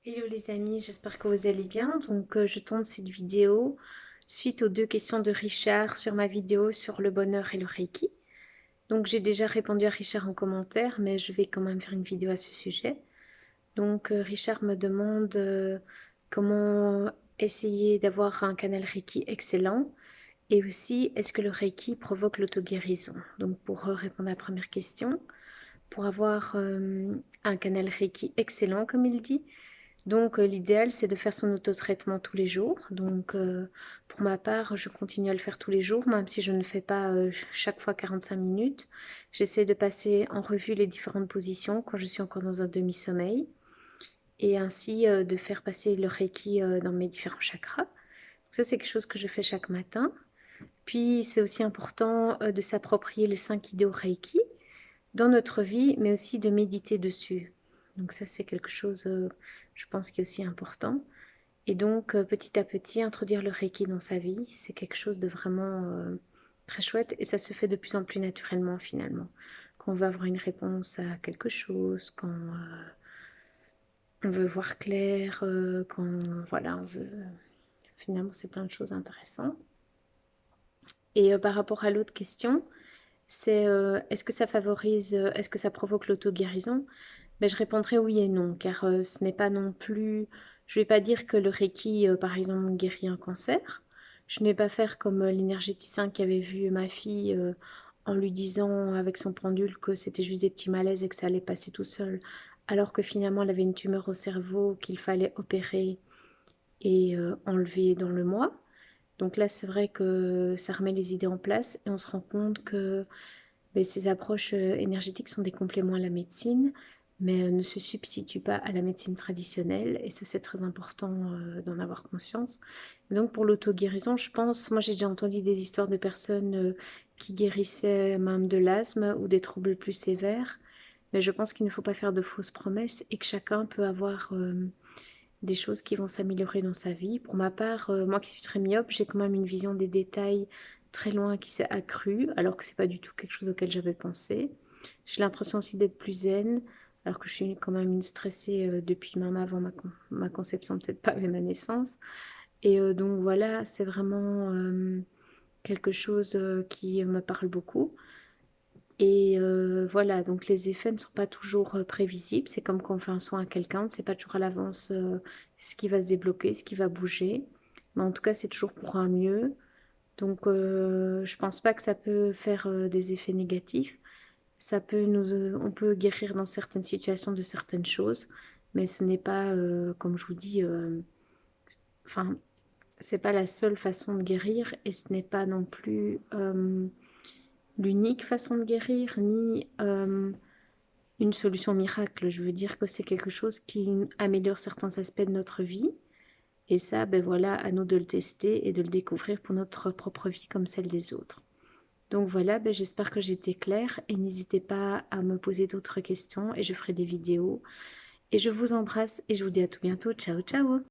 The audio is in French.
Hello les amis, j'espère que vous allez bien. Je tourne cette vidéo suite aux deux questions de Richard sur ma vidéo sur le bonheur et le Reiki. Donc j'ai déjà répondu à Richard en commentaire, mais je vais quand même faire une vidéo à ce sujet. Richard me demande comment essayer d'avoir un canal Reiki excellent et aussi est-ce que le Reiki provoque l'auto-guérison. Donc pour répondre à la première question, pour avoir un canal Reiki excellent comme il dit, l'idéal, c'est de faire son autotraitement tous les jours. Pour ma part, je continue à le faire tous les jours, même si je ne fais pas chaque fois 45 minutes. J'essaie de passer en revue les différentes positions quand je suis encore dans un demi-sommeil et ainsi de faire passer le Reiki dans mes différents chakras. Donc ça, c'est quelque chose que je fais chaque matin. Puis, c'est aussi important de s'approprier les 5 idéaux Reiki dans notre vie, mais aussi de méditer dessus. Donc ça, c'est quelque chose, je pense, qui est aussi important. Et petit à petit, introduire le Reiki dans sa vie, c'est quelque chose de vraiment très chouette. Et ça se fait de plus en plus naturellement, finalement. Quand on veut avoir une réponse à quelque chose, quand on veut voir clair, quand voilà, on veut... Finalement, c'est plein de choses intéressantes. Et par rapport à l'autre question, c'est est-ce que ça favorise, est-ce que ça provoque l'auto-guérison? Mais je répondrai oui et non, car ce n'est pas non plus... Je ne vais pas dire que le Reiki, par exemple, guérit un cancer. Je ne vais pas faire comme l'énergéticien qui avait vu ma fille en lui disant avec son pendule que c'était juste des petits malaises et que ça allait passer tout seul, alors que finalement elle avait une tumeur au cerveau qu'il fallait opérer et enlever dans le mois. Donc là, c'est vrai que ça remet les idées en place et on se rend compte que ces approches énergétiques sont des compléments à la médecine, mais ne se substituent pas à la médecine traditionnelle. Et ça, c'est très important d'en avoir conscience. Et donc pour l'auto-guérison, je pense, moi j'ai déjà entendu des histoires de personnes qui guérissaient même de l'asthme ou des troubles plus sévères. Mais je pense qu'il ne faut pas faire de fausses promesses et que chacun peut avoir des choses qui vont s'améliorer dans sa vie. Pour ma part, moi qui suis très myope, j'ai quand même une vision des détails très loin qui s'est accrue, alors que c'est pas du tout quelque chose auquel j'avais pensé. J'ai l'impression aussi d'être plus zen, alors que je suis quand même une stressée depuis même avant ma conception, peut-être pas avec ma naissance. Et donc voilà, c'est vraiment quelque chose qui me parle beaucoup. Et voilà, donc les effets ne sont pas toujours prévisibles. C'est comme quand on fait un soin à quelqu'un, on ne sait pas toujours à l'avance ce qui va se débloquer, ce qui va bouger. Mais en tout cas, c'est toujours pour un mieux. Je pense pas que ça peut faire des effets négatifs. On peut guérir dans certaines situations de certaines choses, mais ce n'est pas, comme je vous dis, enfin, c'est pas la seule façon de guérir et ce n'est pas non plus l'unique façon de guérir, ni une solution miracle. Je veux dire que c'est quelque chose qui améliore certains aspects de notre vie. Et ça, ben voilà, à nous de le tester et de le découvrir pour notre propre vie comme celle des autres. Donc voilà, ben j'espère que j'étais claire et n'hésitez pas à me poser d'autres questions et je ferai des vidéos. Et je vous embrasse et je vous dis à tout bientôt. Ciao, ciao!